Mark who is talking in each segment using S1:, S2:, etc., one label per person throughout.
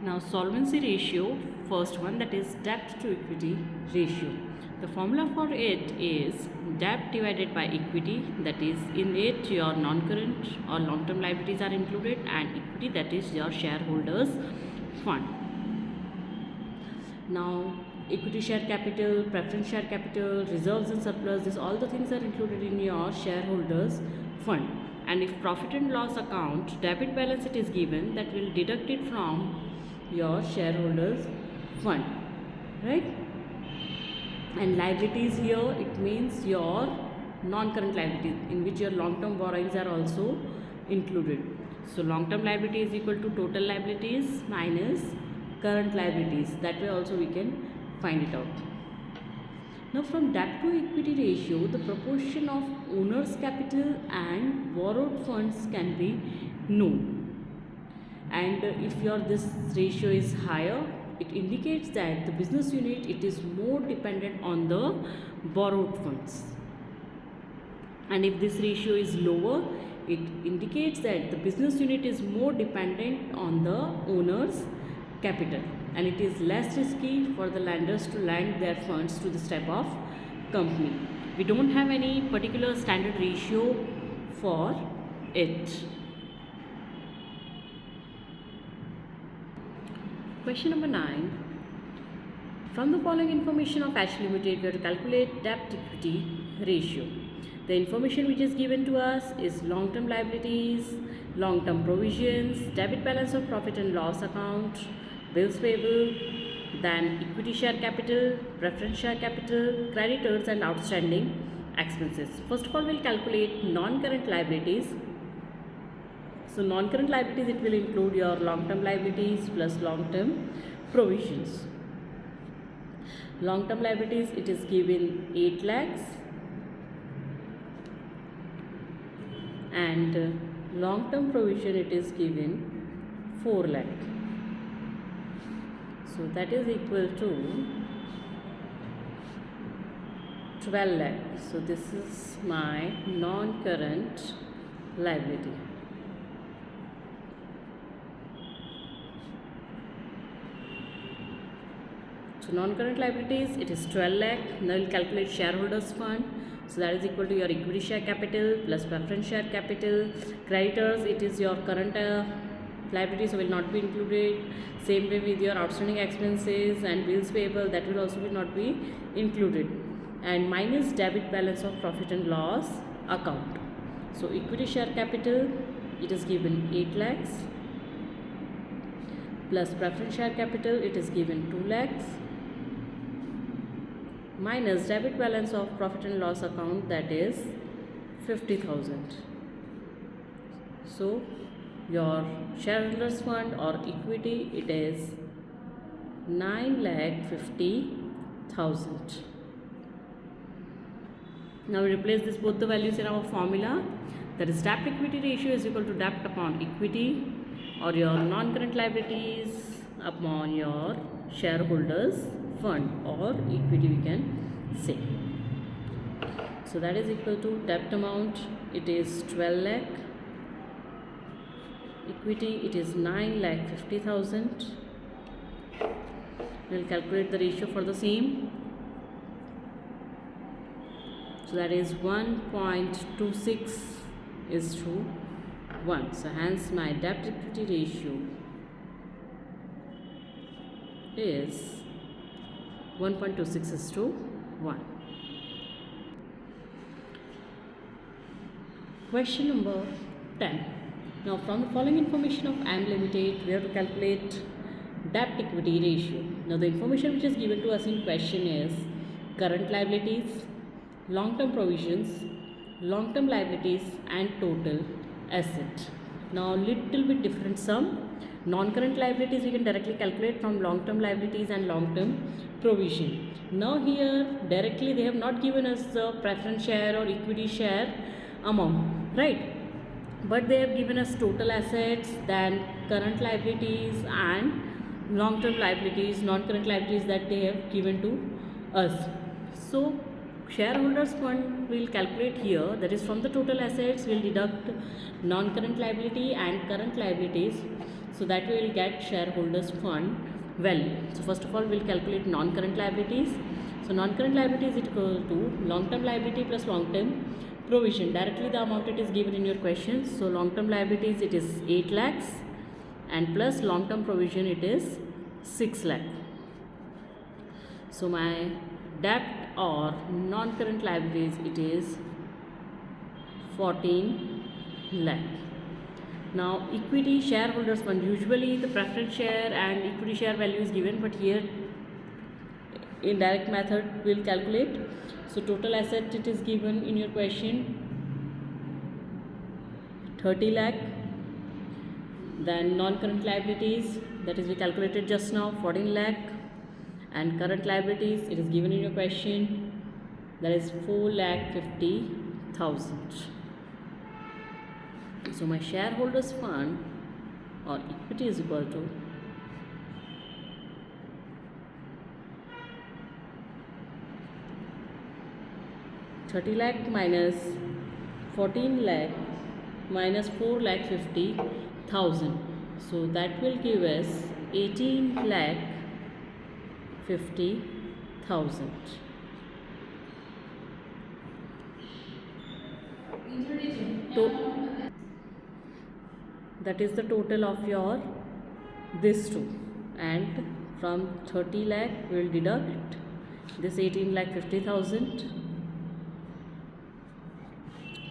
S1: Now solvency ratio, first one, that is debt to equity ratio. The formula for it is debt divided by equity, that is in it your non-current or long-term liabilities are included, and equity, that is your shareholders fund. Now equity share capital, preference share capital, reserves and surplus, this all the things are included in your shareholders fund. And if profit and loss account debit balance it is given, that will deduct it from your shareholders fund, right? And liabilities here, it means your non-current liabilities in which your long-term borrowings are also included. So long-term liability is equal to total liabilities minus current liabilities. That way also we can find it out. Now from debt to equity ratio, the proportion of owner's capital and borrowed funds can be known. And if your this ratio is higher, it indicates that the business unit it is more dependent on the borrowed funds. And if this ratio is lower, it indicates that the business unit is more dependent on the owner's capital, and it is less risky for the lenders to lend their funds to this type of company. We don't have any particular standard ratio for it. Question number 9. From the following information of H Limited, we have to calculate debt equity ratio. The information which is given to us is long-term liabilities, long-term provisions, debit balance of profit and loss account, bills payable, then equity share capital, preference share capital, creditors and outstanding expenses. First of all, we'll calculate non-current liabilities. So non-current liabilities, it will include your long-term liabilities plus long-term provisions. Long-term liabilities, it is given 8 lakhs, and long-term provision, it is given 4 lakh. So that is equal to 12 lakh. So this is my non-current liability. So non-current liabilities, it is 12 lakh. Now we'll calculate shareholders fund. So that is equal to your equity share capital plus preference share capital. Creditors, it is your current liabilities, so will not be included. Same way with your outstanding expenses and bills payable, that will also not be included. And minus debit balance of profit and loss account. So equity share capital, it is given 8 lakhs plus preference share capital, it is given 2 lakhs minus debit balance of profit and loss account, that is 50,000. So your shareholders fund or equity, it is 9,50,000. Now we replace this both the values in our formula. That is debt equity ratio is equal to debt upon equity, or your non-current liabilities upon your shareholders fund or equity, we can say. So that is equal to debt amount, it is 12 lakh, equity, it is 9,50,000. We will calculate the ratio for the same. So that is 1.26 is to 1. So hence my debt equity ratio is 1.26 is to 1. Question number 10. Now from the following information of M Limited, we have to calculate debt equity ratio. Now the information which is given to us in question is current liabilities, long-term provisions, long-term liabilities and total asset. Now little bit different sum. Non-current liabilities we can directly calculate from long-term liabilities and long-term provision. Now here directly they have not given us the preference share or equity share amount, right? But they have given us total assets, then current liabilities and long-term liabilities, non-current liabilities that they have given to us. So shareholders fund will calculate here, that is from the total assets we'll deduct non-current liability and current liabilities. So that we will get shareholders fund value. So first of all, we'll calculate non-current liabilities. So non-current liability is equal to long-term liability plus long-term provision. Directly the amount it is given in your question. So long-term liabilities it is 8 lakhs and plus long-term provision it is 6 lakh. So my debt or non-current liabilities it is 14 lakh. Now equity shareholders fund, usually the preference share and equity share value is given, but here in direct method we will calculate. So total asset it is given in your question 30 lakh. Then non-current liabilities, that is we calculated just now, 14 lakh, and current liabilities it is given in your question, that is 4,50,000. So my shareholders fund or equity is equal to 30 lakh minus 14 lakh minus 4,50,000. So that will give us 18,50,000. That is the total of your this two, and from 30 lakh we will deduct this 18,50,000.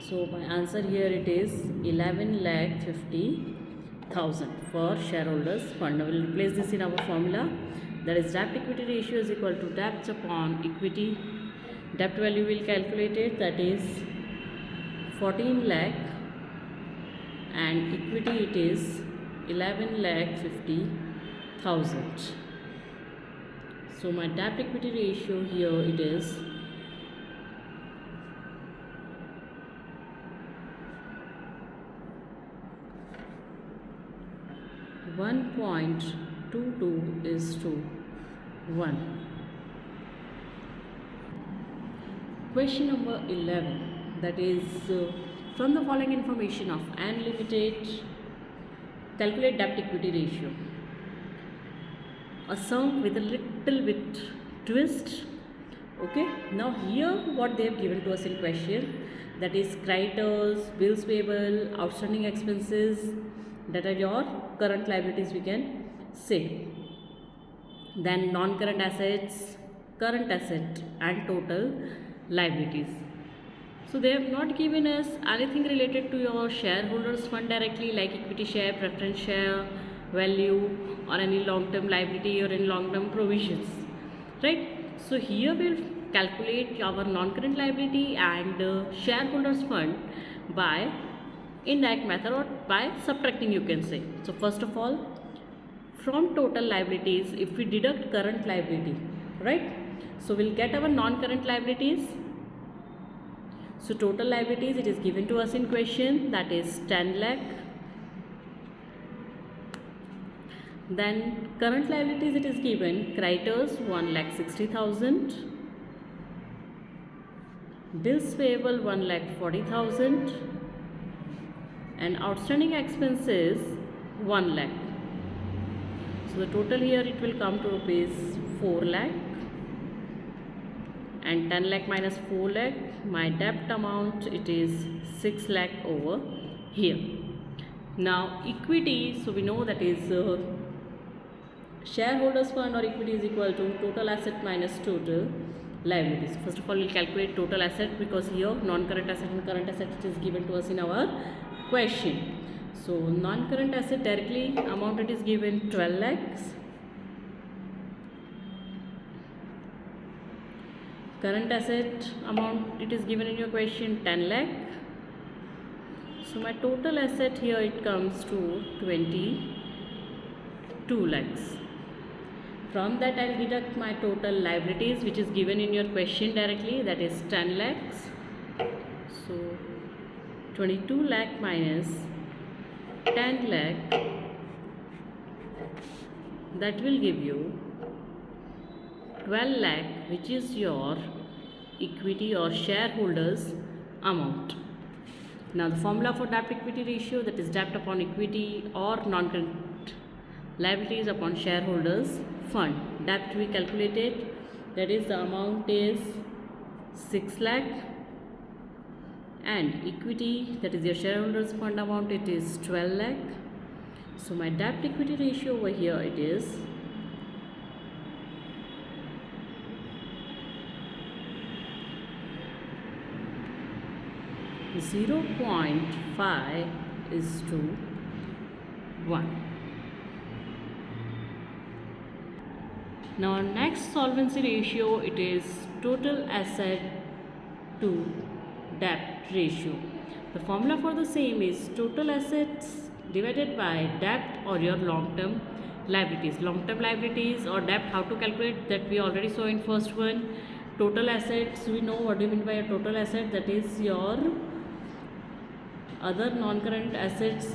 S1: So my answer here it is 11,50,000 for shareholders fund. Now we will replace this in our formula, that is debt equity ratio is equal to debt upon equity. Debt value will calculate it, that is 14 lakh, and equity it is 11,50,000. So my debt equity ratio here it is 1.22 is to 1. Question number 11, that is from the following information of N Limited, calculate debt equity ratio. A sum with a little bit twist. Okay, now here what they have given to us in question, that is creditors, bills payable, outstanding expenses, that are your current liabilities we can say. Then non-current assets, current asset and total liabilities. So they have not given us anything related to your shareholders fund directly, like equity share, preference share value, or any long-term liability or any long-term provisions, right? So here we'll calculate our non-current liability and shareholders fund by indirect method or by subtracting, you can say. So first of all, from total liabilities, if we deduct current liability, right, so we'll get our non-current liabilities. So total liabilities it is given to us in question, that is 10 lakh. Then current liabilities it is given, creditors 1,60,000, bills payable 1,40,000, and outstanding expenses 1 lakh. So the total here it will come to rupees 4 lakh, and 10 lakh minus 4 lakh, my debt amount it is 6 lakh over here. Now equity, so we know that is shareholders fund or equity is equal to total asset minus total liabilities. First of all, we'll calculate total asset, because here non-current asset and current asset it is given to us in our question. So non-current asset directly amount it is given 12 lakhs. Current asset amount it is given in your question 10 lakh. So my total asset here it comes to 22 lakhs. From that I will deduct my total liabilities which is given in your question directly, that is 10 lakhs. So 22 lakh minus 10 lakh, that will give you 12 lakh, which is your equity or shareholders amount. Now the formula for debt equity ratio, that is debt upon equity or non-current liabilities upon shareholders fund. Debt we calculated, that is the amount is 6 lakh, and equity, that is your shareholders fund amount, it is 12 lakh. So my debt equity ratio over here, it is 0.5 is to 1. Now next solvency ratio, it is total asset to debt ratio. The formula for the same is total assets divided by debt or your long-term liabilities. Long-term liabilities or debt, how to calculate, that we already saw in first one. Total assets, we know what do you mean by a total asset, that is your other non-current assets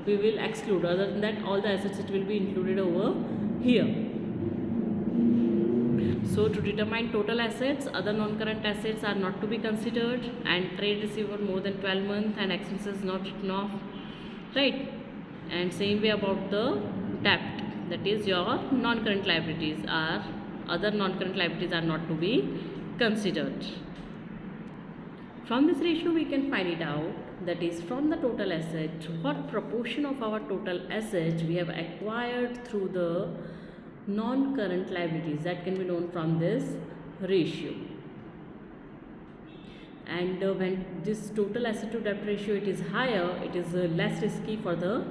S1: we will exclude. Other than that, all the assets it will be included over here. So to determine total assets, other non-current assets are not to be considered, and trade receivable more than 12 months and expenses not written off, right? And same way about the debt, that is your non-current liabilities are, other non-current liabilities are not to be considered. From this ratio we can find it out, that is from the total asset, what proportion of our total assets we have acquired through the non-current liabilities, that can be known from this ratio. And when this total asset to debt ratio it is higher, it is less risky for the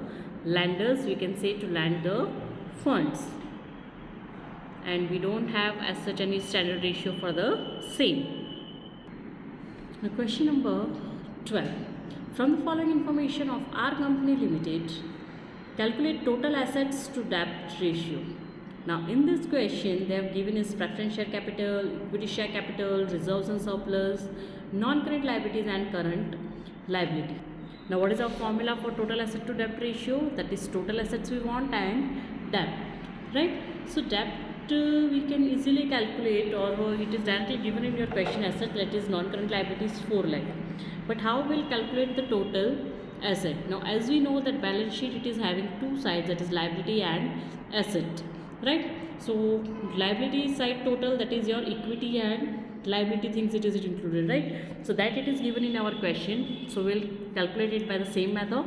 S1: lenders, we can say, to lend the funds, and we don't have as such any standard ratio for the same. Now question number 12. From the following information of our company limited, calculate total assets to debt ratio. Now in this question they have given is preference share capital, equity share capital, reserves and surplus, non-current liabilities and current liability. Now what is our formula for total asset to debt ratio? That is total assets we want and debt, right? So debt we can easily calculate, or it is directly given in your question asset, that is non-current liabilities 4 lakh. But how will calculate the total asset? Now as we know that balance sheet it is having two sides, that is liability and asset, right? So liability side total, that is your equity and liability things it is included, right? So that it is given in our question, so we'll calculate it by the same method.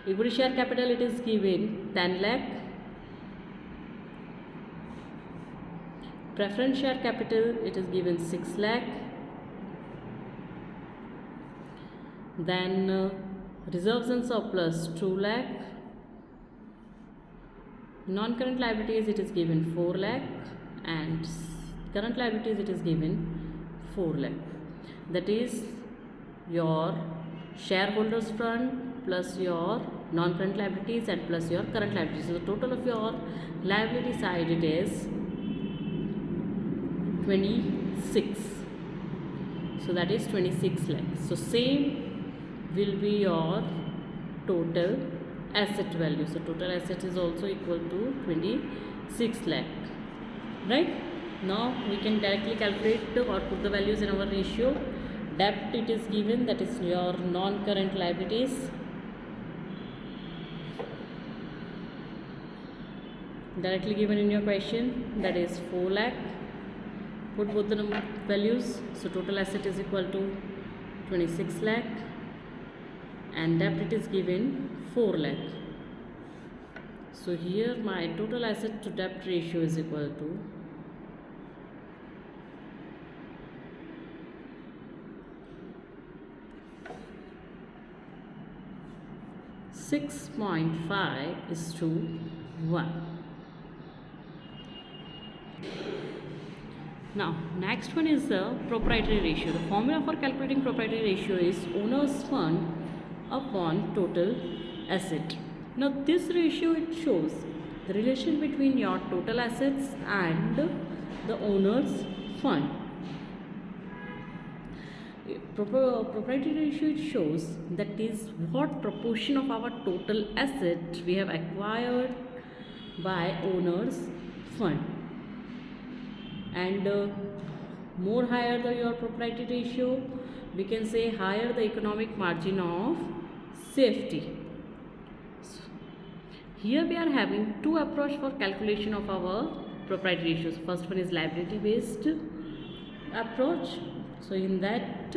S1: Equity share capital it is given 10 lakh, preference share capital it is given 6 lakh, then reserves and surplus 2 lakh, non-current liabilities it is given 4 lakh, and current liabilities it is given 4 lakh. That is your shareholders fund plus your non-current liabilities and plus your current liabilities. So the total of your liability side it is 26. So that is 26 lakh. So same will be your total asset value. So total asset is also equal to 26 lakh, right? Now we can directly calculate or put the values in our ratio. Debt it is given, that is your non-current liabilities, directly given in your question, that is 4 lakh. Put both the values, so total asset is equal to 26 lakh and debt it is given 4 lakh. So here my total asset to debt ratio is equal to 6.5 is to 1. Now next one is the proprietary ratio. The formula for calculating proprietary ratio is owner's fund upon total asset. Now this ratio it shows the relation between your total assets and the owner's fund. Proprietary ratio it shows that is what proportion of our total asset we have acquired by owner's fund. And more higher the your proprietary ratio, we can say higher the economic margin of safety. So Here we are having two approach for calculation of our proprietary ratios. First one is liability based approach. So in that,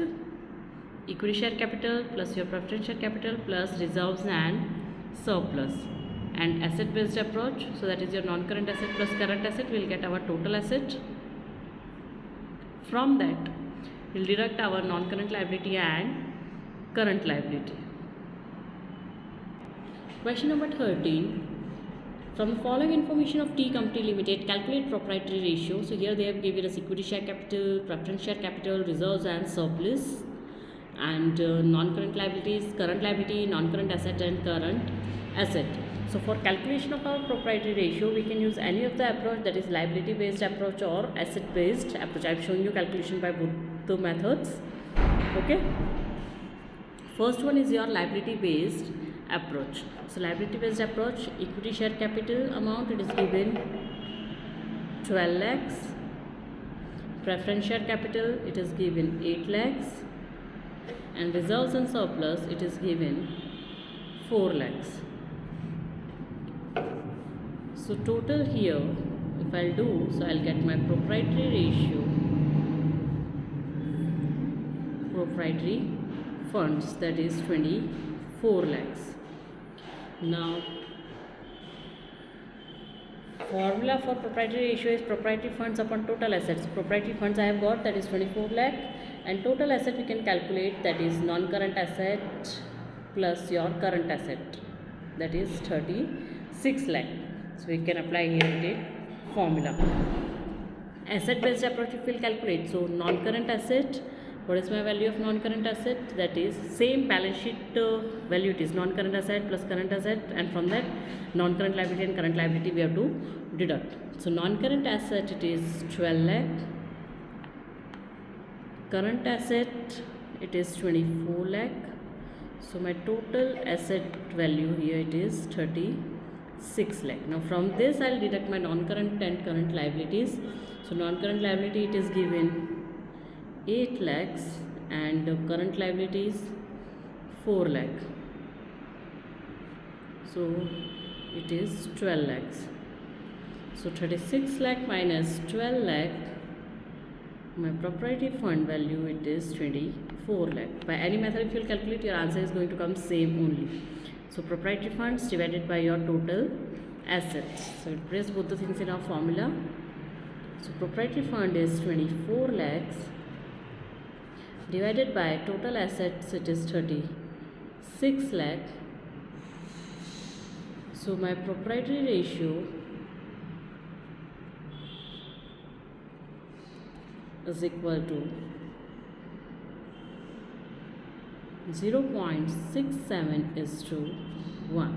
S1: equity share capital plus your preference share capital plus reserves and surplus, and asset based approach, so that is your non-current asset plus current asset, will get our total asset. From that we'll deduct our non-current liability and current liability. Question number 13. From the following information of T Company Limited, calculate proprietary ratio. So here they have given us equity share capital, preference share capital, reserves and surplus, and non-current liabilities, current liability, non-current asset and current asset. So for calculation of our proprietary ratio, we can use any of the approach, that is liability based approach or asset based approach. I am showing you calculation by both the methods. Okay. First one is your liability based approach. So liability based approach, equity share capital amount, it is given 12 lakhs, preference share capital it is given 8 lakhs, and reserves and surplus it is given 4 lakhs. So total here, if I'll do, so I'll get my proprietary ratio, proprietary funds, that is 24 lakhs. Now formula for proprietary ratio is proprietary funds upon total assets. Proprietary funds I have got, that is 24 lakh, and total asset we can calculate, that is non-current asset plus your current asset, that is 36 lakh. So we can apply here the formula. Asset based approach if we will calculate, so non-current asset, what is my value of non-current asset, that is same balance sheet value, it is non-current asset plus current asset, and from that non-current liability and current liability we have to deduct. So non-current asset it is 12 lakh, current asset it is 24 lakh. So my total asset value here it is 36 lakh. Now from this I'll deduct my non-current and current liabilities. So non-current liability it is given 8 lakhs and current liabilities 4 lakh. So it is 12 lakhs. So 36 lakh minus 12 lakh, my proprietary fund value it is 24 lakh. By any method if you will calculate, your answer is going to come same only. So proprietary funds divided by your total assets. So we place both the things in our formula. So proprietary fund is 24 lakhs divided by total assets, it is 36 lakh. So my proprietary ratio is equal to 0.67:1.